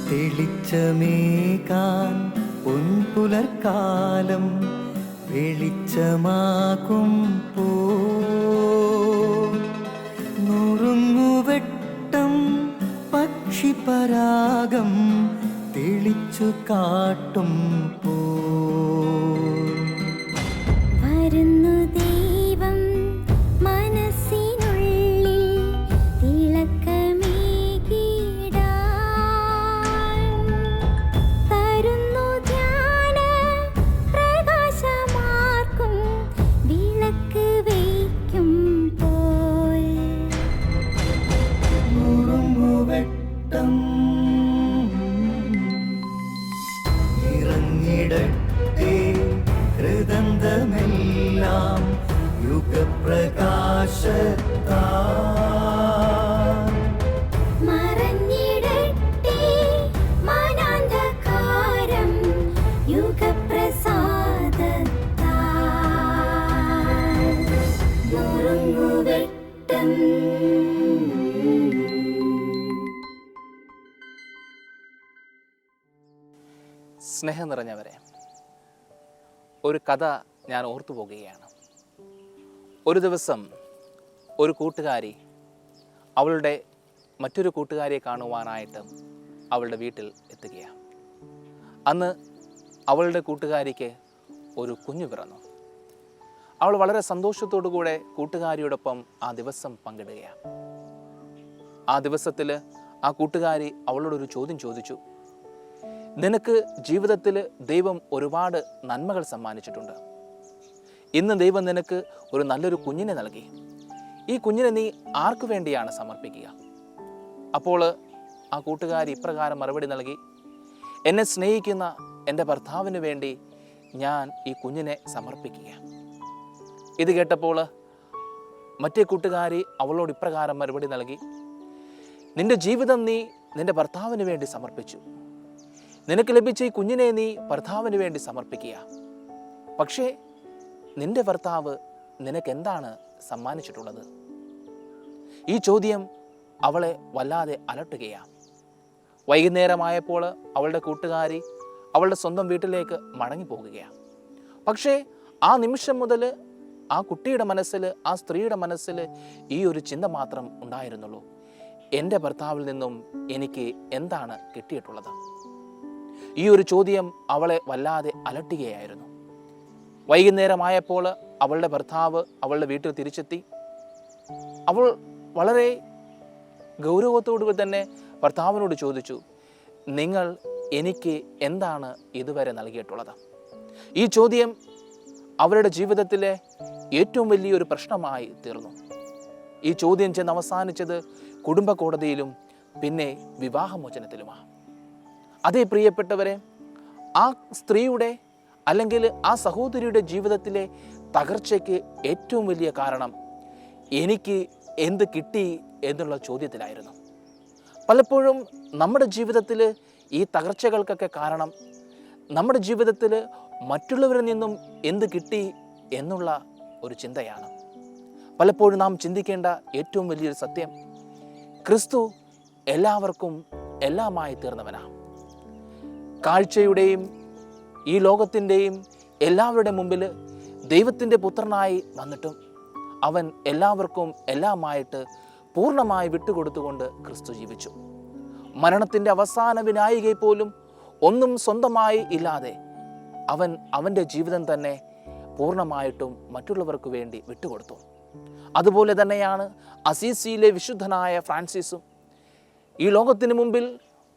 തെളിച്ചമേകാൻ പൊൻപുലർക്കാലം വെളിച്ചമാകും നുറുങ്ങുവെട്ടം പക്ഷിപരാഗം തെളിച്ചു കാട്ടും വരുന്നു ദൈവം മനസ്സിനുള്ളിൽ തിളക്കമേകിടാൻ, തരുന്നു ധ്യാന പ്രകാശമാർക്കും വിളക്ക് വയ്ക്കുമ്പോൾ. നുറുങ്ങുവെട്ടം ഇറങ്ങിടട്ടെ ഹൃദന്തമെല്ലാം യുഗപ്രകാശത്താൽ. മറഞ്ഞിടട്ടെ മനാന്ധകാരം യുഗപ്രസാദത്താൽ. നുറുങ്ങുവെട്ടം. സ്നേഹം നിറഞ്ഞവരെ, ഒരു കഥ ഞാൻ ഓർത്തു പോകുകയാണ്. ഒരു ദിവസം ഒരു കൂട്ടുകാരി അവളുടെ മറ്റൊരു കൂട്ടുകാരിയെ കാണുവാനായിട്ട് അവളുടെ വീട്ടിൽ എത്തുകയാണ്. അന്ന് അവളുടെ കൂട്ടുകാരിക്ക് ഒരു കുഞ്ഞു പിറന്നു. അവൾ വളരെ സന്തോഷത്തോടു കൂടെ കൂട്ടുകാരിയോടൊപ്പം ആ ദിവസം പങ്കിടുകയാണ്. ആ ദിവസത്തിൽ ആ കൂട്ടുകാരി അവളോടൊരു ചോദ്യം ചോദിച്ചു. നിനക്ക് ജീവിതത്തിൽ ദൈവം ഒരുപാട് നന്മകൾ സമ്മാനിച്ചിട്ടുണ്ട്. ഇന്ന് ദൈവം നിനക്ക് ഒരു നല്ലൊരു കുഞ്ഞിനെ നൽകി. ഈ കുഞ്ഞിനെ നീ ആർക്കു വേണ്ടിയാണ് സമർപ്പിക്കുക? അപ്പോൾ ആ കൂട്ടുകാരി ഇപ്രകാരം മറുപടി നൽകി, എന്നെ സ്നേഹിക്കുന്ന എൻ്റെ ഭർത്താവിന് വേണ്ടി ഞാൻ ഈ കുഞ്ഞിനെ സമർപ്പിക്കുക. ഇത് കേട്ടപ്പോൾ മറ്റേ കൂട്ടുകാരി അവളോട് ഇപ്രകാരം മറുപടി നൽകി, നിന്റെ ജീവിതം നീ നിന്റെ ഭർത്താവിന് വേണ്ടി സമർപ്പിച്ചു. നിനക്ക് ലഭിച്ച ഈ കുഞ്ഞിനെ നീ ഭർത്താവിന് വേണ്ടി സമർപ്പിക്കുക. പക്ഷേ നിന്റെ ഭർത്താവ് നിനക്ക് എന്താണ് സമ്മാനിച്ചിട്ടുള്ളത്? ഈ ചോദ്യം അവളെ വല്ലാതെ അലട്ടുകയാണ്. വൈകുന്നേരമായപ്പോൾ അവളുടെ കൂട്ടുകാരി അവളുടെ സ്വന്തം വീട്ടിലേക്ക് മടങ്ങിപ്പോകുകയാണ്. പക്ഷേ ആ നിമിഷം മുതൽ ആ കുട്ടിയുടെ മനസ്സിൽ, ആ സ്ത്രീയുടെ മനസ്സിൽ ഈ ഒരു ചിന്ത മാത്രം ഉണ്ടായിരുന്നുള്ളൂ. എൻ്റെ ഭർത്താവിൽ നിന്നും എനിക്ക് എന്താണ് കിട്ടിയിട്ടുള്ളത്? ഈ ഒരു ചോദ്യം അവളെ വല്ലാതെ അലട്ടുകയായിരുന്നു. വൈകുന്നേരമായപ്പോൾ അവളുടെ ഭർത്താവ് അവളുടെ വീട്ടിൽ തിരിച്ചെത്തി. അവൾ വളരെ ഗൗരവത്തോടു തന്നെ ഭർത്താവിനോട് ചോദിച്ചു, നിങ്ങൾ എനിക്ക് എന്താണ് ഇതുവരെ നൽകിയിട്ടുള്ളത്? ഈ ചോദ്യം അവരുടെ ജീവിതത്തിലെ ഏറ്റവും വലിയൊരു പ്രശ്നമായി തീർന്നു. ഈ ചോദ്യം ചെന്ന് അവസാനിച്ചത് കുടുംബ കോടതിയിലും പിന്നെ വിവാഹമോചനത്തിലുമാണ്. അതേ പ്രിയപ്പെട്ടവരെ, ആ സ്ത്രീയുടെ അല്ലെങ്കിൽ ആ സഹോദരിയുടെ ജീവിതത്തിലെ തകർച്ചയ്ക്ക് ഏറ്റവും വലിയ കാരണം എനിക്ക് എന്ത് കിട്ടി എന്നുള്ള ചോദ്യത്തിലായിരുന്നു. പലപ്പോഴും നമ്മുടെ ജീവിതത്തിൽ ഈ തകർച്ചകൾക്കൊക്കെ കാരണം നമ്മുടെ ജീവിതത്തിൽ മറ്റുള്ളവരിൽ നിന്നും എന്ത് കിട്ടി എന്നുള്ള ഒരു ചിന്തയാണ്. പലപ്പോഴും നാം ചിന്തിക്കേണ്ട ഏറ്റവും വലിയൊരു സത്യം, ക്രിസ്തു എല്ലാവർക്കും എല്ലാമായി തീർന്നവനാണ്. കാഴ്ചയുടെയും ഈ ലോകത്തിൻ്റെയും എല്ലാവരുടെ മുമ്പിൽ ദൈവത്തിൻ്റെ പുത്രനായി വന്നിട്ടും അവൻ എല്ലാവർക്കും എല്ലാമായിട്ട് പൂർണ്ണമായി വിട്ടുകൊടുത്തുകൊണ്ട് ക്രിസ്തു ജീവിച്ചു. മരണത്തിൻ്റെ അവസാന വിനായികയെ പോലും ഒന്നും സ്വന്തമായി ഇല്ലാതെ അവൻ അവൻ്റെ ജീവിതം തന്നെ പൂർണ്ണമായിട്ടും മറ്റുള്ളവർക്ക് വേണ്ടി വിട്ടുകൊടുത്തു. അതുപോലെ തന്നെയാണ് അസീസിയിലെ വിശുദ്ധനായ ഫ്രാൻസിസും. ഈ ലോകത്തിന് മുമ്പിൽ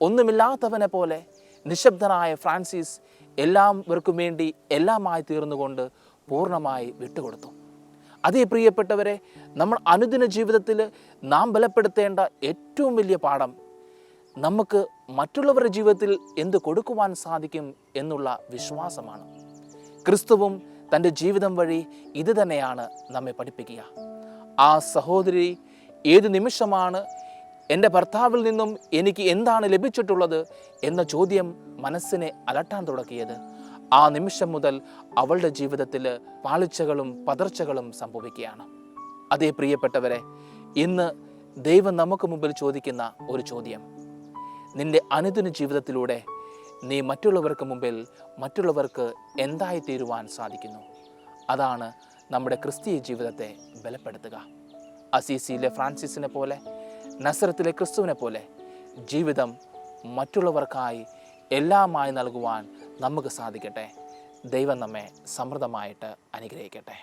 ഒന്നുമില്ലാത്തവനെ പോലെ നിശബ്ദനായ ഫ്രാൻസിസ് എല്ലാവർക്കും വേണ്ടി എല്ലാമായി തീർന്നുകൊണ്ട് പൂർണ്ണമായി വിട്ടുകൊടുത്തു. അതേ പ്രിയപ്പെട്ടവരെ, നമ്മൾ അനുദിന ജീവിതത്തിൽ നാം ബലപ്പെടുത്തേണ്ട ഏറ്റവും വലിയ പാഠം നമുക്ക് മറ്റുള്ളവരുടെ ജീവിതത്തിൽ എന്ത് കൊടുക്കുവാൻ സാധിക്കും എന്നുള്ള വിശ്വാസമാണ്. ക്രിസ്തുവും തൻ്റെ ജീവിതം വഴി ഇത് തന്നെയാണ് നമ്മെ പഠിപ്പിക്കുക. ആ സഹോദരി ഏത് നിമിഷമാണ് എൻ്റെ ഭർത്താവിൽ നിന്നും എനിക്ക് എന്താണ് ലഭിച്ചിട്ടുള്ളത് എന്ന ചോദ്യം മനസ്സിനെ അലട്ടാൻ തുടങ്ങിയത്, ആ നിമിഷം മുതൽ അവളുടെ ജീവിതത്തിൽ പാളിച്ചകളും പതർച്ചകളും സംഭവിക്കുകയാണ്. അതേ പ്രിയപ്പെട്ടവരെ, ഇന്ന് ദൈവം നമുക്ക് മുമ്പിൽ ചോദിക്കുന്ന ഒരു ചോദ്യം, നിൻ്റെ അനുദിന ജീവിതത്തിലൂടെ നീ മറ്റുള്ളവർക്ക് മുമ്പിൽ മറ്റുള്ളവർക്ക് എന്തായി തീരുവാൻ സാധിക്കുന്നു. അതാണ് നമ്മുടെ ക്രിസ്തീയ ജീവിതത്തെ ബലപ്പെടുത്തുക. അസീസിയിലെ ഫ്രാൻസിസിനെ പോലെ, നസറത്തിലെ ക്രിസ്തുവിനെ പോലെ ജീവിതം മറ്റുള്ളവർക്കായി എല്ലാമായി നൽകുവാൻ നമുക്ക് സാധിക്കട്ടെ. ദൈവം നമ്മെ സമൃദ്ധമായിട്ട് അനുഗ്രഹിക്കട്ടെ.